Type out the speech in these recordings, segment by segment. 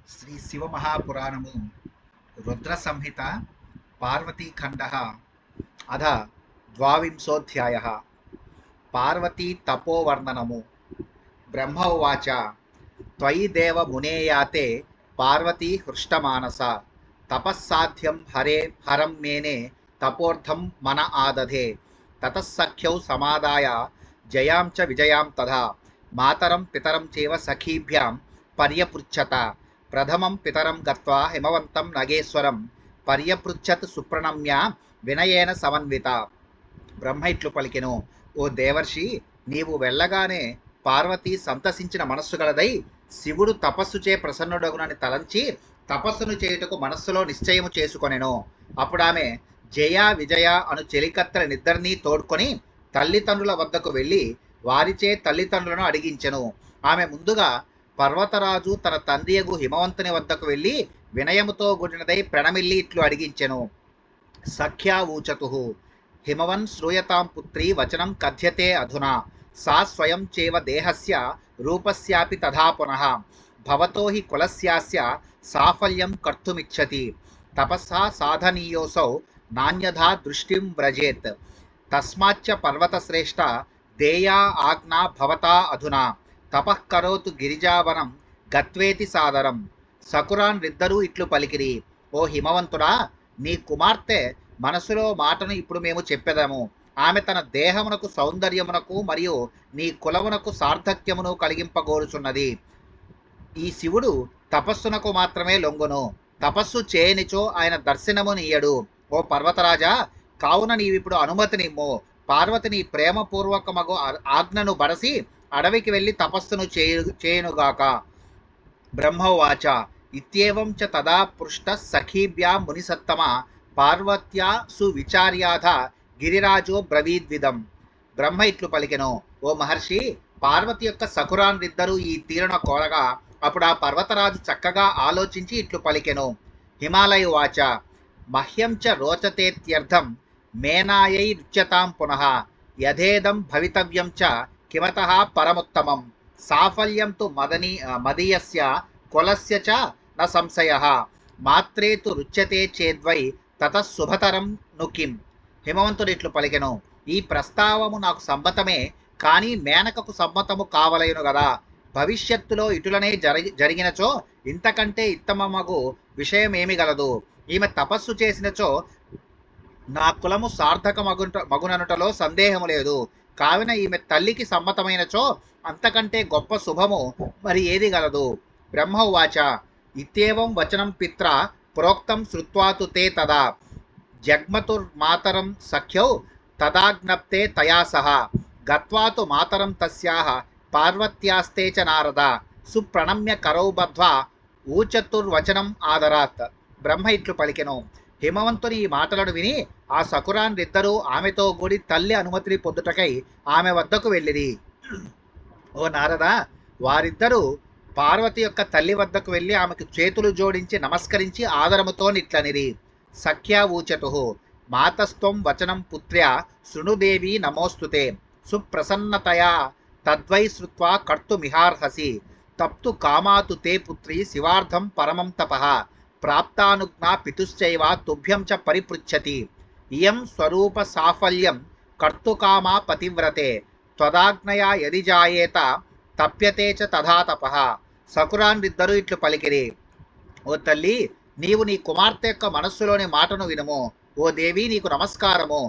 శ్రీ శివమహాపురాణము రుద్ర సంహిత పార్వతీఖండ అధ ద్వావింశోధ్యాయ పార్వతీ తపోవర్ణనము. బ్రహ్మ ఉవాచ త్వయి దేవ మునేయాతే పార్వతీ హృష్టమానస తపస్సాధ్యం హరం మేనే తపోర్థం మన ఆదధే తతస్సఖ్యౌ సమాదాయ జయాం చ విజయాం తథా మాతరం పితరం చేవ సఖీభ్యాం పర్యపృచ్ఛత ప్రథమం పితరం గత్వా హిమవంతం నగేశ్వరం పర్యపృచ్ఛత్ సుప్రణమ్య వినయేన సమన్విత. బ్రహ్మ ఇట్లు పలికెను, ఓ దేవర్షి, నీవు వెళ్ళగానే పార్వతి సంతసించిన మనస్సు గలదై శివుడు తపస్సుచే ప్రసన్నుడగునని తలంచి తపస్సును చేయుటకు మనస్సులో నిశ్చయము చేసుకొనెను. అప్పుడు ఆమె జయ విజయ అను చెలికత్తెలనిద్దరినీ తోడ్కొని తల్లిదండ్రుల వద్దకు వెళ్ళి వారిచే తల్లిదండ్రులను అడిగించెను. ఆమె ముందుగా పర్వతరాజు తన తండ్రియగు హిమవంతుని వద్దకు వెళ్ళి వినయముతో కూడినదై ప్రణమిల్లి ఇట్లు అడిగించెను. సఖ్యా ఊచతు హిమవన్ శ్రూయతాం పుత్రీ వచనం కథ్యతే అధునా సా స్వయం చేవ దేహస్య రూపస్యాపి తథా పునః భవతో హి కులస్యాస్య సాఫల్యం కర్తుమిచ్చతి తపస్సా సాధనీయోసౌ నాణ్యథా దృష్టిం వ్రజేత్ తస్మాచ్చ పర్వతశ్రేష్ఠ దేయా ఆజ్ఞా భవతా అధునా తపఃకరోతు గిరిజావనం గత్వేతి సాదరం. సకురాన్రిద్దరూ ఇట్లు పలికిరి, ఓ హిమవంతుడా, నీ కుమార్తె మనసులో మాటను ఇప్పుడు మేము చెప్పెదము. ఆమె తన దేహమునకు సౌందర్యమునకు మరియు నీ కులమునకు సార్థక్యమును కలిగింపగోరుచున్నది. ఈ శివుడు తపస్సునకు మాత్రమే లొంగును, తపస్సు చేయనిచో ఆయన దర్శనము నీయడు. ఓ పర్వతరాజా, కావున నీవిప్పుడు అనుమతినిమ్ము. పార్వతిని ప్రేమపూర్వకమగు ఆజ్ఞను బడసి అడవికి వెళ్ళి తపస్సును చేయునుగాక. బ్రహ్మవాచ ఇత్యేవం చ తదా పృష్ట సఖీభ్యాం మునిసత్తమ పార్వత్యా సువిచార్యాధ గిరిరాజో బ్రవీద్విదం. బ్రహ్మ ఇట్లు పలికెను, ఓ మహర్షి, పార్వతి యొక్క సకురాన్నిద్దరూ ఈ తీరున కోరగా అప్పుడు ఆ పర్వతరాజు చక్కగా ఆలోచించి ఇట్లు పలికెను. హిమాలయ వాచ మహ్యం చ రోచతేత్యర్థం మేనాయై రుచ్యతాం పునః యథేదం భవితవ్యం చ కిమతః పరముత్తమం సాఫల్యం తు మదీయస్య కులస్య చ న సంశయః మాత్రే తు రుచ్యతే చేద్వై తతః శుభతరం ను కిం. హిమవంతుడు ఇట్లు పలికెను, ఈ ప్రస్తావము నాకు సమ్మతమే, కానీ మేనకకు సమ్మతము కావలయును గదా. భవిష్యత్తులో ఇటులనే జరిగినచో ఇంతకంటే ఇత్తమమగు విషయమేమి గలదు. ఈమె తపస్సు చేసినచో నా కులము మగుననుటలో సందేహము లేదు. కావున ఈమె తల్లికి సమ్మతమైనచో అంతకంటే గొప్ప శుభము మరి ఏది గలదు. బ్రహ్మ ఉవాచ ఇత్యేవం వచనం పిత్ర ప్రోక్తం శ్రుత్వాతు తే తదా జగ్మతుర్మాతరం సఖ్యౌ తదాజ్ఞప్తే తయా సహ గత్వాతు మాతరం తస్యాః పార్వత్యాస్తే చ నారద సుప్రణమ్య కరౌ బద్ధ్వా ఊచతుర్వచనం ఆదరాత్. బ్రహ్మ ఇట్లు పలికెను, హిమవంతుని ఈ మాటలను విని ఆ సకురాన్నిద్దరూ ఆమెతో కూడి తల్లి అనుమతిని పొందుటకై ఆమె వద్దకు వెళ్ళిరి. ఓ నారద, వారిద్దరూ పార్వతి యొక్క తల్లి వద్దకు వెళ్ళి ఆమెకు చేతులు జోడించి నమస్కరించి ఆదరముతో నిట్లనిరి. సఖ్యా ఊచతు మాతస్త్వం వచనం పుత్ర్యా శృణుదేవి నమోస్తుతే సుప్రసన్నతయా తద్వై శ్రుత్వా కర్తుమిహార్హసి తప్తు కామాతు తే పుత్రి శివార్థం పరమం తపః ప్రాప్తానుజ్ఞా పితుశ్చైవ తుభ్యం చ పరిపృచ్ఛతి ఇయం స్వరూప సాఫల్యం కర్తుకామా పతివ్రతే త్వదాజ్ఞయా యది జాయేత తప్యతే చ తథా తపః. సకురాన్నిద్దరూ ఇట్లు పలికిరి, ఓ తల్లి, నీవు నీ కుమార్తె యొక్క మనస్సులోని మాటను వినుము. ఓ దేవి, నీకు నమస్కారము.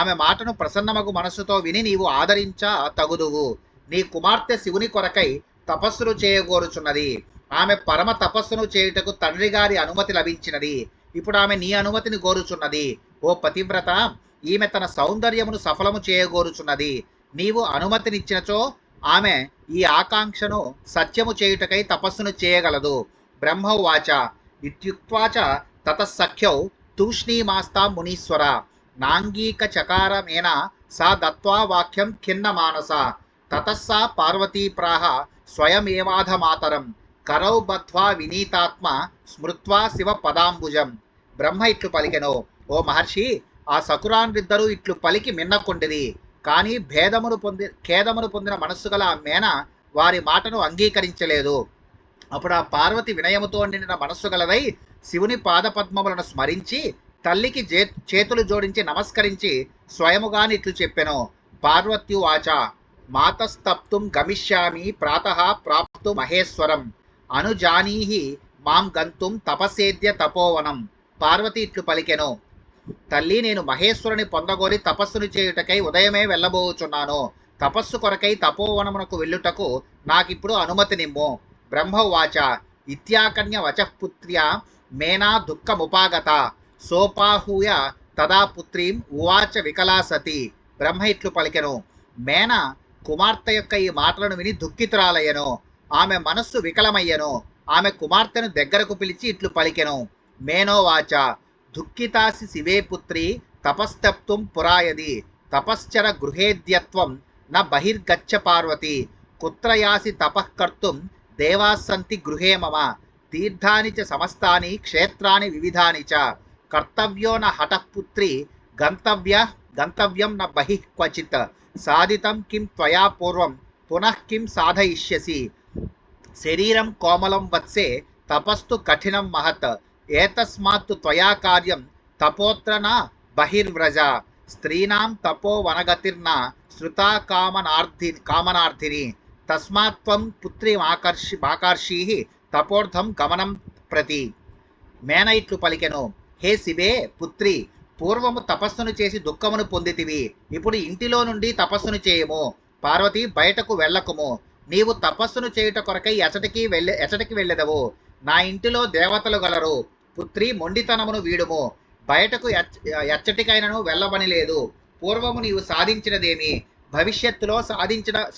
ఆమె మాటను ప్రసన్నమగు మనస్సుతో విని నీవు ఆదరించ తగుదువు. నీ కుమార్తె శివుని కొరకై తపస్సులు చేయగోరుచున్నది. ఆమె పరమ తపస్సును చేయుటకు తండ్రి గారి అనుమతి లభించినది. ఇప్పుడు ఆమె నీ అనుమతిని కోరుచున్నది. ఓ పతివ్రత, ఈమె తన సౌందర్యమును సఫలము చేయగోరుచున్నది. నీవు అనుమతినిచ్చినచో ఆమె ఈ ఆకాంక్షను సత్యము చేయుటకై తపస్సును చేయగలదు. బ్రహ్మవాచ ఇత్యుక్త్వా చ తతస్సఖ్యౌ తూష్ణీమాస్తా మునీశ్వర నాంగీక చకారమేన సా దత్వా వాక్యం ఖిన్న మానస తతస్సా పార్వతీ ప్రాహ స్వయమేవాధమాతరం కరౌ బద్ధ్వా వినీతాత్మ స్మృత్వా శివ పదాంబుజం. బ్రహ్మ ఇట్లు పలికెను, ఓ మహర్షి, ఆ సకురాన్రిద్దరూ ఇట్లు పలికి మిన్నకుండిరి. కానీ ఖేదమును పొందిన మనస్సు గల మేన వారి మాటను అంగీకరించలేదు. అప్పుడు ఆ పార్వతి వినయముతో నిండిన మనస్సు గలదై శివుని పాదపద్మములను స్మరించి తల్లికి చేతులు జోడించి నమస్కరించి స్వయముగాని ఇట్లు చెప్పెను. పార్వత్యువాచ మాతస్తప్తుం గమిష్యామి ప్రాతః ప్రాప్తు మహేశ్వరం అనుజానీహి మాం గంతుం తపసేద్య తపోవనం. పార్వతి ఇట్లు పలికెను. తల్లి, నేను మహేశ్వరుని పొందగోరి తపస్సును చేయుటకై ఉదయమే వెళ్ళబోచున్నాను. తపస్సు కొరకై తపోవనమునకు వెళ్ళుటకు నాకిప్పుడు అనుమతినిమ్ము. బ్రహ్మవాచ ఇత్యాకన్య వచఃపుత్ర్యా మేనా దుఃఖముపాగత సోపాహూయ తదా పుత్రీం ఉవాచ వికలా సతి. బ్రహ్మ ఇట్లు పలికెను. మేన కుమార్తె యొక్క ఈ మాటలను విని దుఃఖితురాలయ్యను. ఆమె మనస్సు వికలమయ్యను. ఆమె కుమార్తెను దగ్గరకు పిలిచి ఇట్లు పలికెను. మేనోవాచ దుఃఖితాసి శివే పుత్రి తపస్తప్తుం పురాయది తపశ్చర గృహేద్యత్వం న బహిర్గచ్చ పార్వతి కుత్ర యాసి తపఃకర్తుం దేవాస్సంతి గృహే మమ తీర్థాని చ సమస్తాని క్షేత్రాని వివిధాని చ కర్తవ్యో న హఠఃపుత్రి గంతవ్యం న బహిః క్వచిత్ సాధితం కిం త్వయా పూర్వం పునః కిం సాధయిష్యసి శరీరం కోమలం వత్సే తపస్తు కఠినం మహత్ ఏతస్మాత్తు త్వయా కార్యం తపోత్ర న బహిర్వ్రజ స్త్రీణాం తపో వనగతిర్న శ్రుతా కామనార్థిని తస్మాత్వం పుత్రిమాకర్షీ తపోర్థం గమనం ప్రతి. మేన ఇట్లు పలికెను. హే శివే పుత్రి, పూర్వము తపస్సును చేసి దుఃఖమును పొందితివి. ఇప్పుడు ఇంటిలో నుండి తపస్సును చేయము. పార్వతి, బయటకు వెళ్ళకుము. నీవు తపస్సును చేయుట కొరకై ఎచటికి వెళ్ళెదవు. నా ఇంటిలో దేవతలు గలరు. పుత్రి, మొండితనమును వీడుము. బయటకు ఎచ్చటికైనను వెళ్ళవని లేదు. పూర్వము నీవు సాధించినదేమి, భవిష్యత్తులో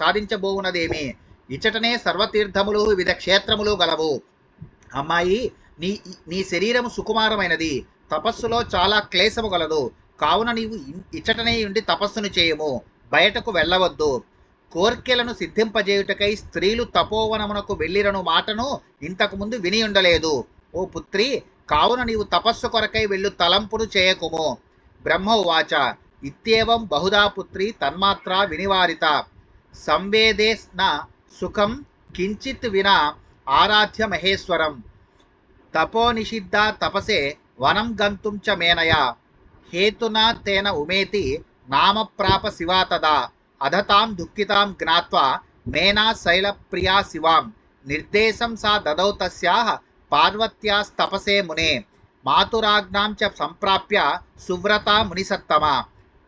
సాధించబోవునదేమి? ఇచ్చటనే సర్వతీర్థములు వివిధ క్షేత్రములు గలవు. అమ్మాయి, నీ నీ శరీరము సుకుమారమైనది. తపస్సులో చాలా క్లేశము గలదు. కావున నీవు ఇచ్చటనే ఉండి తపస్సును చేయము. బయటకు వెళ్ళవద్దు. కోర్కెలను సిద్ధింపజేయుటకై స్త్రీలు తపోవనమునకు వెళ్ళిరను మాటను ఇంతకుముందు విని ఉండలేదు. ఓ పుత్రి, కావున నీవు తపస్సు కొరకై వెళ్ళు తలంపును చేయకుము. బ్రహ్మోవాచ ఇత్యేవం బహుదా పుత్రి తన్మాత్ర వినివారిత సంవేదేస్న సుఖం కించిత్ వినా ఆరాధ్య మహేశ్వరం తపోనిషిద్ధ తపసే వనం గంతుం చ మేనయా హేతునా తేన ఉమేతి నామ ప్రాప శివా తదా అధతాం దుఃఖితాం జ్ఞాత్వా మేనా శైలప్రియా శివాం నిర్దేశం సా దదౌ తస్యాః పార్వత్యాస్తపసే మునే మాతురాజ్ఞాం చ సంప్రాప్య సువ్రతా మునిసత్తమా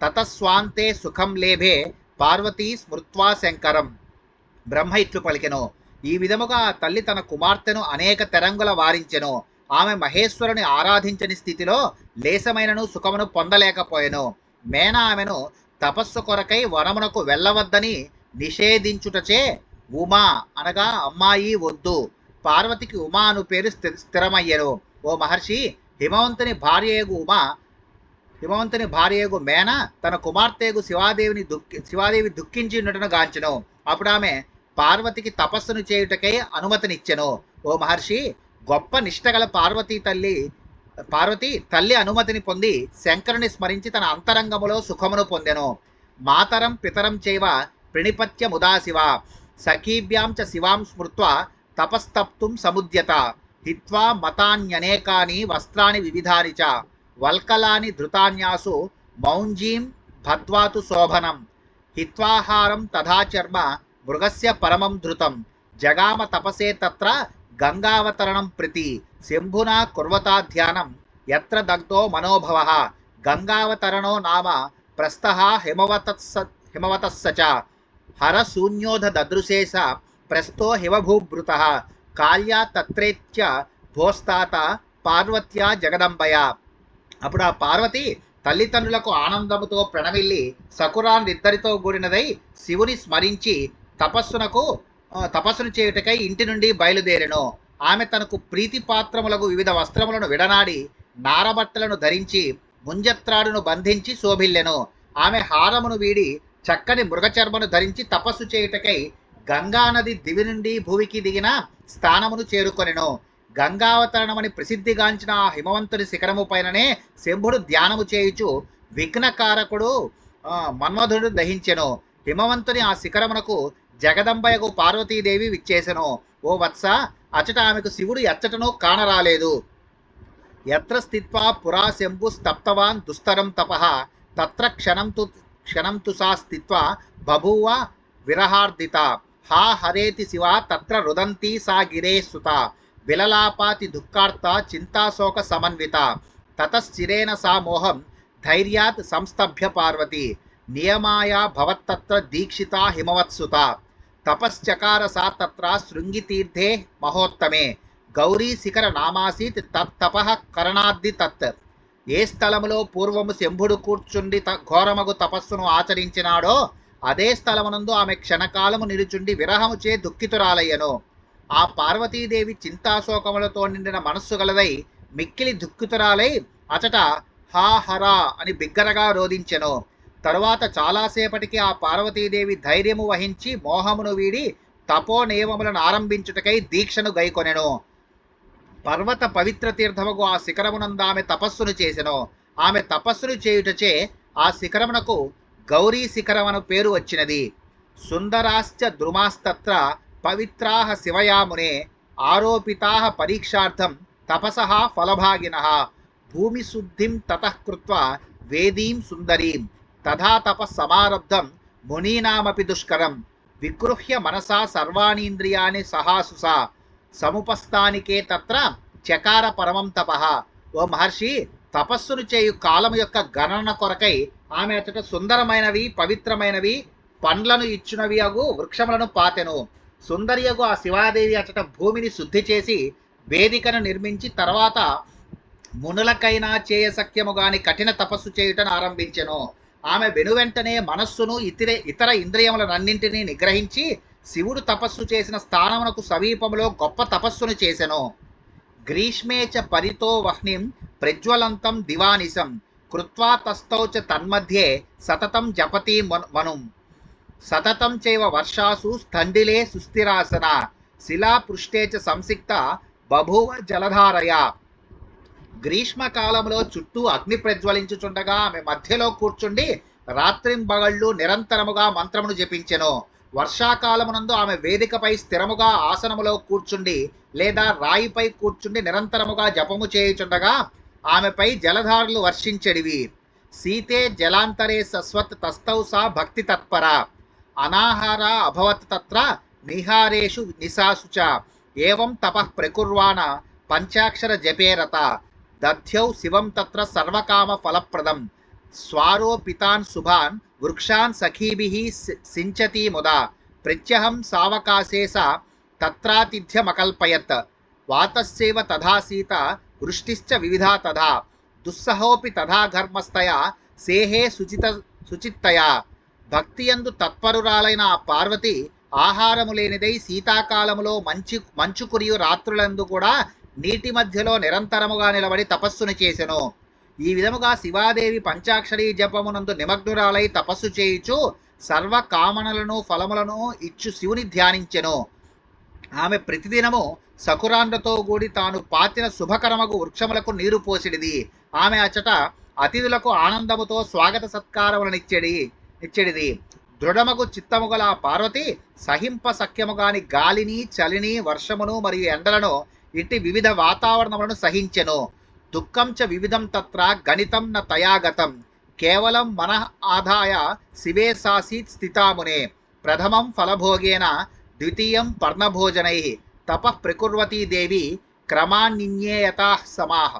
తతస్వాంతే సుఖం లేభే పార్వతీ స్మృత్వా శంకరం. బ్రహ్మ ఇట్లు పలికెను. ఈ విధముగా తల్లి తన కుమార్తెను అనేక తెరంగుల వారించెను. ఆమె మహేశ్వరుని ఆరాధించని స్థితిలో లేశమైనను సుఖమును పొందలేకపోయెను. మేన ఆమెను తపస్సు కొరకై వనమునకు వెళ్ళవద్దని నిషేధించుటచే ఉమా అనగా అమ్మాయి వద్దు, పార్వతికి ఉమా అను పేరు స్థిరమయ్యెను. ఓ మహర్షి, హిమవంతుని భార్యగు మేన తన కుమార్తెగు శివాదేవి దుఃఖించి ఉండటను గాంచెను. అప్పుడు ఆమె పార్వతికి తపస్సును చేయుటకై అనుమతినిచ్చెను. ఓ మహర్షి, గొప్ప నిష్టగల పార్వతి తల్లి అనుమతిని పొంది శంకరుని స్మరించి తన అంతరంగములో సుఖమును పొందెను. మాతరం పితరం చైవ ప్రణిపత్య ముదా శివ సఖీభ్యాం చ శివాం స్మృత్వా తపస్తప్తుం సముద్యత హిత్వా మతాన్యనేకాని వస్త్రాని వివిధాని చ వల్కలాని ధృతాన్యాసు మౌంజీం భద్వాతు శోభనం హిత్వాహారం తథా చర్మ మృగస్య పరమం ధృతం జగామ తపసే తత్ర గంగావతరణం ప్రతి శంభునా కుర్వతా ధ్యానం యత్ర దగ్ధో మనోభవః గంగావతరణో నామ ప్రస్థః హిమవతస్స చ హరశూన్యోధ దదృశేష ప్రస్థో హిమభూభృతః కాళ్యా తత్రేత్య భోస్తాత పార్వత్యా జగదంబయ. అప్పుడు ఆ పార్వతి తల్లిదండ్రులకు ఆనందముతో ప్రణమిల్లి సకురాన్నిద్దరితో కూడినదై శివుని స్మరించి తపస్సును చేయుటకై ఇంటి నుండి బయలుదేరెను. ఆమె తనకు ప్రీతిపాత్రములకు వివిధ వస్త్రములను విడనాడి నారబట్టలను ధరించి ముంజత్రాడును బంధించి శోభిల్లెను. ఆమె హారమును వీడి చక్కని మృగచర్మను ధరించి తపస్సు చేయుటకై గంగానది దివి నుండి భూమికి దిగిన స్థానమును చేరుకొనెను. గంగావతరణమని ప్రసిద్ధిగాంచిన ఆ హిమవంతుని శిఖరము పైననే శంభుడు ధ్యానము చేయుచు విఘ్నకారకుడు మన్మధుడు దహించెను. హిమవంతుని ఆ శిఖరమునకు జగదంబయకు పార్వతీదేవి విచ్చేసెను. ఓ వత్స, అచట ఆమెకు శివుడు ఎచ్చటనూ కానరాలేదు. యత్ర స్థిత్వా పురా శంభు స్తప్తవాన్ దుస్తరం తపః తత్ర క్షణం తు సా స్థిత్వా బభూవ విరహార్దిత. హా హరేతి శివ తత్ర రుదంతి సా గిరే సుత విలలాపాతి దుఃఖార్త చింతాశోక సమన్విత. తతశ్చిరేణ సా మోహం ధైర్యాత్ సంస్తభ్య పార్వతి నియమాయ భవత్తత్ర దీక్షితా హిమవత్సుత. తపశ్చకార సా తత్ర శృంగితీర్థే మహోత్తమే గౌరీ శిఖర నామాసీత్ తత్తపః కరణాద్ది తత్. ఏ స్థలములో పూర్వము శంభుడు కూర్చుండి ఘోరమగు తపస్సును ఆచరించినాడో అదే స్థలమునందు ఆమె క్షణకాలము నిలుచుండి విరహముచే దుఃఖితురాలయ్యను. ఆ పార్వతీదేవి చింతాశోకములతో నిండిన మనస్సు గలదై మిక్కిలి దుఃఖితురాలై అచట హా హరా అని బిగ్గరగా రోదించెను. తరువాత చాలాసేపటికి ఆ పార్వతీదేవి ధైర్యము వహించి మోహమును వీడి తపో నియమములను ఆరంభించుటకై దీక్షను గైకొనెను. పర్వత పవిత్ర తీర్థముకు ఆ శిఖరమునందు ఆమె తపస్సును చేసెను. ఆమె తపస్సును చేయుటచే ఆ శిఖరమునకు గౌరీ శిఖరమను పేరు వచ్చినది. సుందరాశ్చ ద్రుమాస్తత్ర పవిత్రాః శివయామునే ఆరోపితాః పరీక్షార్థం తపసః ఫలభాగినః భూమి శుద్ధిం తతః కృత్వా వేదీం సుందరీం తథా తపః సమారబ్ధం మునీనామపి దుష్కరం విగృహ్య మనసా సర్వాణీంద్రియాణి సహాసుసా సముపస్థానికే తత్ర చకార పరమం తపః. ఓ మహర్షి, తపస్సును చేయు కాలము యొక్క గణన కొరకై ఆమె అచట సుందరమైనవి పవిత్రమైనవి పండ్లను ఇచ్చినవి అగు వృక్షములను పాతెను. సుందరియగు ఆ శివాదేవి అచట భూమిని శుద్ధి చేసి వేదికను నిర్మించి తర్వాత మునులకైనా చేయశక్యము గాని కఠిన తపస్సు చేయుటను ఆరంభించెను. ఆమె వెనువెంటనే మనస్సును ఇతర ఇంద్రియములనన్నింటినీ నిగ్రహించి శివుడు తపస్సు చేసిన స్థానమునకు సమీపములో గొప్ప తపస్సును చేసెను. గ్రీష్మే చ పరితో వహ్నిం ప్రజ్వలంతం దివానిశం కృత్వా తస్థౌ చ తన్మధ్యే సతతం జపతి మనుం సతతం చైవ వర్షాసు స్థండిలే సుస్థిరాసన శిలాపృష్ఠే చ సంసిక్త బభూవ జలధారయ. గ్రీష్మకాలంలో చుట్టూ అగ్ని ప్రజ్వలించుచుండగా ఆమె మధ్యలో కూర్చుండి రాత్రింబగళ్ళు నిరంతరముగా మంత్రమును జపించెను. వర్షాకాలమునందు ఆమె వేదికపై స్థిరముగా ఆసనములో కూర్చుండి లేదా రాయిపై కూర్చుండి నిరంతరముగా జపము చేయుచుండగా ఆమెపై జలధారలు వర్షించెడివి. సీతే జలాంతరే సస్వత్ తస్థౌ సా భక్తి తత్పర అనాహార అభవత్ తత్ర నిహారేషు నిశాసు చ ఏవం తపః ప్రకుర్వాణ పంచాక్షర జపేరత దధ్యౌ శివం తత్ర సర్వకామ ఫలప్రదం స్వారోపితాన్ శుభాన్ వృక్షాన్ సఖీభిః సించతి ముదా ప్రత్యహం సావకాశేస తత్రాతిథ్యమకల్పయత్ వాతస్సేవ తథా సీత వృష్టిశ్చ వివిధా తథా దుస్సహోపి తథా ఘర్మస్తయా సేహే శుచిత్తయా. భక్తియందు తత్పరురాలైన ఆ పార్వతి ఆహారము లేనిదై శీతాకాలములో మంచు కురియు రాత్రులందు కూడా నీటి మధ్యలో నిరంతరముగా నిలబడి తపస్సును చేసెను. ఈ విధముగా శివాదేవి పంచాక్షరీ జపమునందు నిమగ్నురాలై తపస్సు చేయుచు సర్వ కామనలను ఫలములను ఇచ్చు శివుని ధ్యానించెను. ఆమె ప్రతిదినము సకురాండ్రతో కూడి తాను పాతిన శుభకరమగు వృక్షములకు నీరు పోసిడిది. ఆమె అచట అతిథులకు ఆనందముతో స్వాగత సత్కారములనిచ్చెడిది. దృఢమగు చిత్తము గల పార్వతి సహింప సఖ్యముగాని గాలిని చలిని వర్షమును మరియు ఎండలను ఇట్టి వివిధ వాతావరణములను సహించెను. దుఃఖం చ వివిధం తత్ర గణితం న తయాగతం కేవలం మనః ఆదాయ శివే సాసీత్ స్థితామునే ప్రథమం ఫలభోగేన ద్వితీయం పర్ణభోజనై తపః ప్రకుర్వతీ దేవి క్రమాన్నిన్యేయతా సమాహ.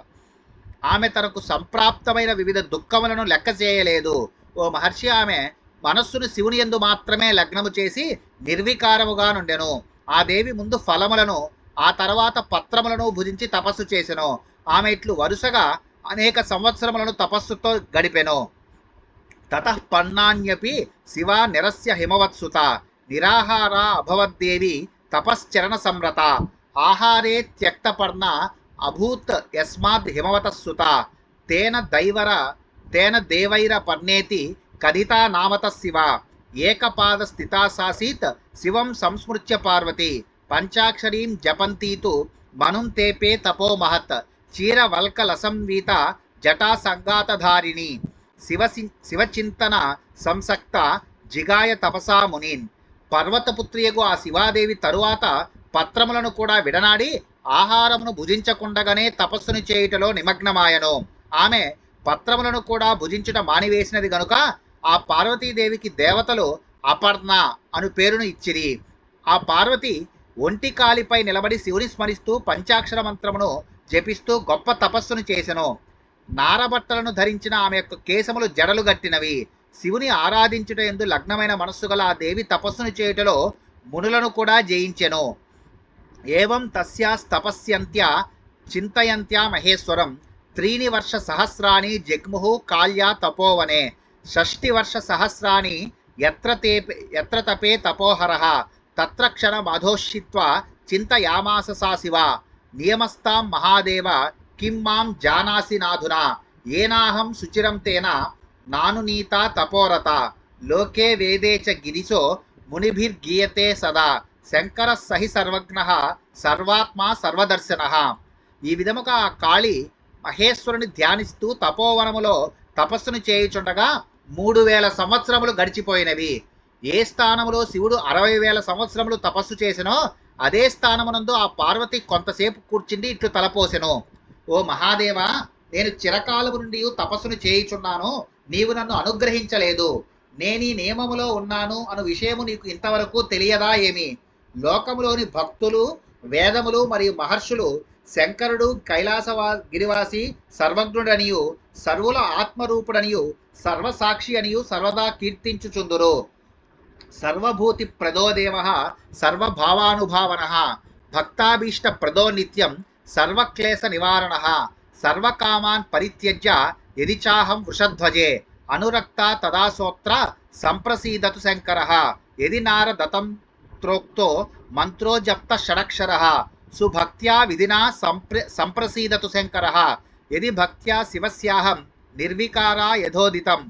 ఆమె తనకు సంప్రాప్తమైన వివిధ దుఃఖములను లెక్క చేయలేదు. ఓ మహర్షి, ఆమె మనస్సును శివుని యందు మాత్రమే లగ్నము చేసి నిర్వికారముగా నుండెను. ఆ దేవి ముందు ఫలములను ఆ తర్వాత పత్రములను భుజించి తపస్సు చేసెను. ఆమె ఇట్లు వరుసగా అనేక సంవత్సరములను తపస్సుతో గడిపెను. తతః పన్నాన్యపి శివ నిరస్య హిమవత్సుత నిరాహార అభవద్దేవి తపశ్చరణ సంరత ఆహారే త్యక్తపర్ణ అభూత్ యస్మాద్ హిమవతస్సుత తేన దేవైర పర్ణేతి కథితా నామత శివ ఏకపాద స్థితా సాసీత్ శివం సంస్మృత్య పార్వతి పంచాక్షరీం జపంతీతు మనుం తేపే తపో మహత్ చీరవల్కలసంవీత జటా సంగాతధారిణి శివచింతన సంసక్త జిగాయ తపసా మునీన్. పర్వతపుత్రియగు ఆ శివాదేవి తరువాత పత్రములను కూడా విడనాడి ఆహారమును భుజించకుండగానే తపస్సును చేయుటలో నిమగ్నమాయను. ఆమె పత్రములను కూడా భుజించుట మానివేసినది గనుక ఆ పార్వతీదేవికి దేవతలు అపర్ణ అను పేరును ఇచ్చిరి. ఆ పార్వతి ఒంటి కాలిపై నిలబడి శివుని స్మరిస్తూ పంచాక్షర మంత్రమును జపిస్తూ గొప్ప తపస్సును చేసెను. నారబట్టలను ధరించిన ఆమె యొక్క కేశములు జడలు గట్టినవి. శివుని ఆరాధించుట యందు లగ్నమైన మనస్సు గల ఆ దేవి తపస్సును చేయుటలో మునులను కూడా జయించెను. ఏవం తస్యాస్తపస్యంత్య చింతయంత్యా మహేశ్వరం త్రీని వర్ష సహస్రాణి జగ్ముహు కాళ్యా తపోవనే షష్ఠివర్ష సహస్రాణి ఎత్ర తపే తపోహరః తత్ర క్షణమధోషిత్వా చింతయామాస సా శివ నియమస్తాం మహాదేవ కిం మాం జానాసి నాధునా ఏనాహం శుచిరం తేన నానునీత తపోరత లోకే వేదే చ గిరిశో మునిభిర్గీయతే సదా శంకర సహి సర్వజ్ఞః సర్వాత్మా సర్వదర్శనః. ఈ విధముగా ఆ కాళి మహేశ్వరుని ధ్యానిస్తూ తపోవనములో తపస్సును చేయుచుండగా 3000 సంవత్సరములు గడిచిపోయినవి. ఏ స్థానములో శివుడు 60,000 సంవత్సరములు తపస్సు చేసినో అదే స్థానమునందు ఆ పార్వతి కొంతసేపు కూర్చుండి ఇట్లు తలపోసెను. ఓ మహాదేవా, నేను చిరకాలము నుండి తపస్సును చేయుచున్నాను, నీవు నన్ను అనుగ్రహించలేదు. నేనీ నియమములో ఉన్నాను అను విషయము నీకు ఇంతవరకు తెలియదా ఏమి? లోకములోని భక్తులు, వేదములు మరియు మహర్షులు శంకరుడు గిరివాసి సర్వజ్ఞుడనియు సర్వుల ఆత్మరూపుడనియు సర్వసాక్షి అనియు సర్వదా కీర్తించుచుందురు. సర్వభూతి ప్రదో దేవ సర్వభావానుభావన భక్తాభీష్ట ప్రదో నిత్యం సర్వక్లేశ నివారణ సర్వకామాన్ పరిత్యజ్య యది చాహం వృషధ్వజే అనురక్త తదాసోత్ర సంప్రసీదతు శంకర యది నారదతం త్రోక్తో మంత్రో జప్త షడక్షర సుభక్త్యా విధినా సంప్రసీదతు శంకర యది భక్త్యా శివస్యాహం నిర్వికారా యథోదితం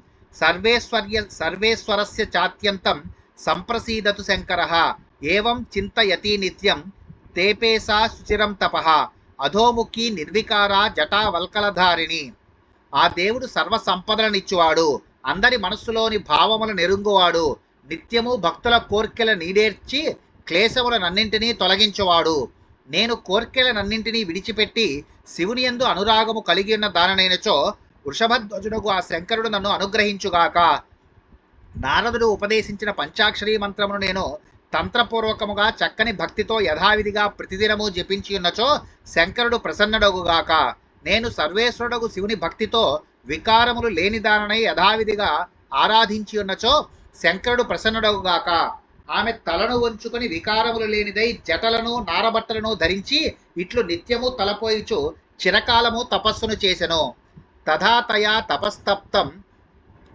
సర్వేశ్వరస్య చాత్యంతం సంప్రసీదతు శంకర ఏవం చింతయతి నిత్యం తేపేసా శుచిరం తపః అధోముఖి నిర్వికార జటా వల్కలధారిణి. ఆ దేవుడు సర్వ సంపదలనిచ్చువాడు, అందరి మనస్సులోని భావములు నెరుంగువాడు, నిత్యము భక్తుల కోర్కెల నీడేర్చి క్లేశములనన్నింటినీ తొలగించువాడు. నేను కోర్కెలనన్నింటినీ విడిచిపెట్టి శివుని యందు అనురాగము కలిగి ఉన్న దాననైనచో వృషభధ్వజునకు ఆ శంకరుడు నన్ను అనుగ్రహించుగాక. నారదుడు ఉపదేశించిన పంచాక్షరీ మంత్రమును నేను తంత్రపూర్వకముగా చక్కని భక్తితో యథావిధిగా ప్రతిదినము జపించి ఉన్నచో శంకరుడు ప్రసన్నుడగుగాక. నేను సర్వేశ్వరుడగు శివుని భక్తితో వికారములు లేని దాననై యథావిధిగా ఆరాధించి ఉన్నచో శంకరుడు ప్రసన్నుడగుగాక. ఆమె తలను వంచుకొని వికారములు లేనిదై జటలను నారబట్టలను ధరించి ఇట్లు నిత్యము తలపోయిచు చిరకాలము తపస్సును చేసెను. తథాతయా తపస్తప్తం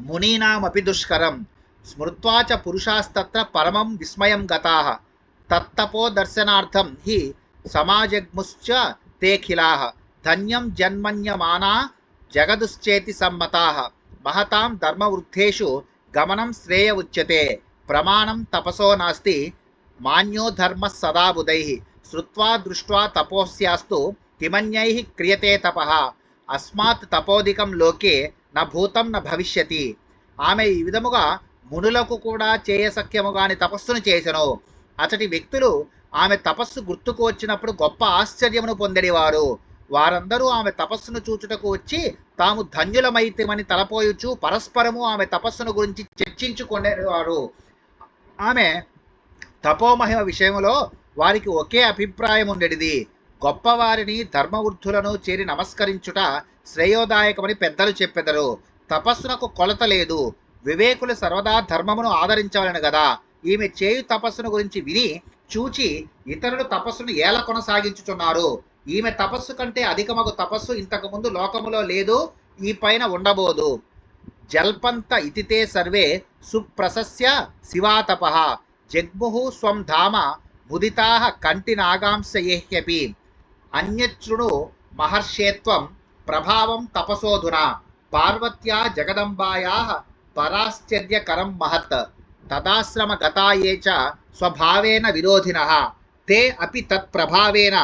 మునీనామపి దుష్కరం స్మృత్వా చ పురుషాస్తత్ర పరమం విస్మయం గతాః తత్తపో దర్శనార్థం హి సమాజగ్ముశ్చ తేఖిలాః ధన్యం జన్మన్యమానా జగదుశ్చేతి సమ్మతాః మహతాం ధర్మవృద్ధేషు గమనం శ్రేయ ఉచ్యతే ప్రమాణం తపసో నాస్తి మాన్యో ధర్మ సదా బుధైః శ్రుత్వా దృష్ట్వా తపోస్యాస్తు కిమన్యైః క్రియతే తపః అస్మాత్ తపోదికం లోకే న భూతం న భవిష్యతి. ఆమె ఈ విధముగా మునులకు కూడా చేయసఖ్యముగాని తపస్సును చేసెను. అతడి వ్యక్తులు ఆమె తపస్సు గుర్తుకు వచ్చినప్పుడు గొప్ప ఆశ్చర్యమును పొందడివారు. వారందరూ ఆమె తపస్సును చూచుటకు వచ్చి తాము ధన్యులమైతమని తలపోయుచు పరస్పరము ఆమె తపస్సును గురించి చర్చించుకునేవారు. ఆమె తపోమహిమ విషయంలో వారికి ఒకే అభిప్రాయం ఉండేది. గొప్పవారిని ధర్మవృద్ధులను చేరి నమస్కరించుట శ్రేయోదాయకమని పెద్దలు చెప్పెదరు. తపస్సునకు కొలత లేదు. వివేకులు సర్వదా ధర్మమును ఆదరించవలను గదా. ఈమె చేయు తపస్సును గురించి విని చూచి ఇతరులు తపస్సును ఎలా కొనసాగించుచున్నారు. ఈమె తపస్సు కంటే అధికమగు తపస్సు ఇంతకుముందు లోకములో లేదు, ఈ పైన ఉండబోదు. జల్పంత ఇతితే సర్వే సుప్రశస్య శివాతపః జగ్ముహు స్వం ధామ ముదితాః కంటినాగాంశయేహ్యపి అన్యచ్రుణు మహర్షేత్వం ప్రభావం తపసోధునా పార్వత్యా జగదంబాయాః పరాశ్చర్యకరం మహత్ తదాశ్రమ గతాయే చ స్వభావేన విరోధినః తే అపి తత్ప్రభావేన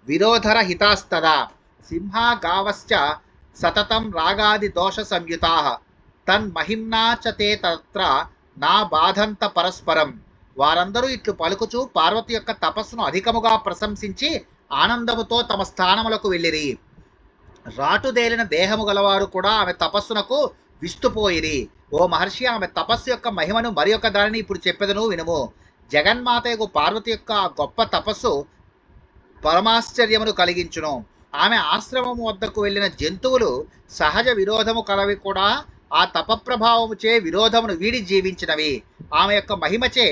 విరోధరహితాస్తదా సింహా గావశ్చ సతతం రాగాది దోష సంయుతాః తన్మహిమ్నా చ తే తత్ర నా బాధంత పరస్పరం వారందరూ ఇట్లు పలుకుచూ పార్వతి యొక్క తపస్సును అధికముగా ప్రశంసించి ఆనందముతో తమ స్థానములకు వెళ్ళిరి. రాటుదేలిన దేహము గలవారు కూడా ఆమె తపస్సునకు విస్తుపోయిరి. ఓ మహర్షి, ఆమె తపస్సు యొక్క మహిమను మరి ఒక దానిని ఇప్పుడు చెప్పెదను వినుము. జగన్మాతయకు పార్వతి యొక్క గొప్ప తపస్సు పరమాశ్చర్యమును కలిగించును. ఆమె ఆశ్రమము వద్దకు వెళ్ళిన జంతువులు సహజ విరోధము కలవి కూడా ఆ తపప్రభావముచే విరోధమును వీడి జీవించినవి. ఆమె యొక్క మహిమచే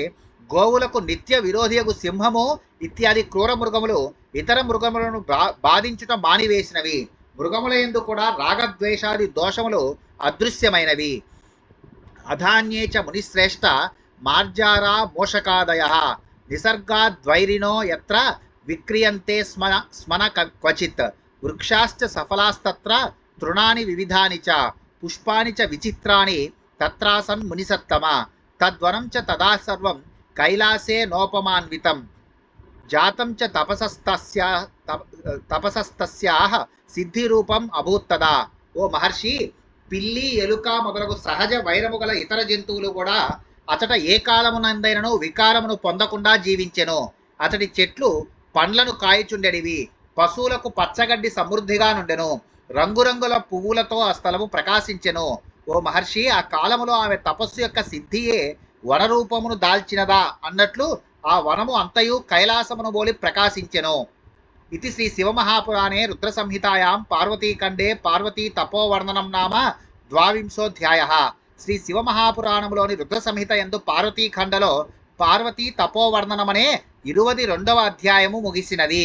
గోవులకు నిత్య విరోధియగు సింహము ఇత్యాది క్రూర మృగములు ఇతర మృగములను బాధించుట మానివేసినవి. మృగముల యందు కూడా రాగద్వేషాది దోషములు అదృశ్యమైనవి. అధాన్యేచ మునిశ్రేష్ఠ మార్జారా మోషకాదయ నిసర్గాద్వైరినో యత్ర విక్రియంతే స్మన క్వచిత్ వృక్షాశ్చ సఫలాస్తత్ర తృణాని వివిధాని చ పుష్పాని చ విచిత్రాని తత్రాసన్ మునిసత్తమ తద్వనం చ తదా సర్వం కైలాసే నోపమాన్వితం జాతం చ తపసస్తస్యాః సిద్ధిరూపం అభూత్తదా. ఓ మహర్షి, పిల్లి, ఎలుక మొదలగు సహజ వైరము గల ఇతర జంతువులు కూడా అతట ఏ కాలమునందైనను వికారమును పొందకుండా జీవించెను. అతడి చెట్లు పండ్లను కాయచుండెడివి. పశువులకు పచ్చగడ్డి సమృద్ధిగా నుండెను. రంగురంగుల పువ్వులతో ఆ స్థలము ప్రకాశించెను. ఓ మహర్షి, ఆ కాలములో ఆమె తపస్సు యొక్క సిద్ధియే వనరూపమును దాల్చినదా అన్నట్లు ఆ వనము అంతయు కైలాసమును బోలి ప్రకాశించెను. ఇది శ్రీ శివమహాపురాణే రుద్ర సంహితాయాం పార్వతీఖండే పార్వతీ తపోవర్ణనం నామ ద్వావింశోధ్యాయః. శ్రీ శివమహాపురాణంలోని రుద్ర సంహిత యందు పార్వతీఖండలో పార్వతీ తపోవర్ణనమనే 22వ అధ్యాయము ముగిసినది.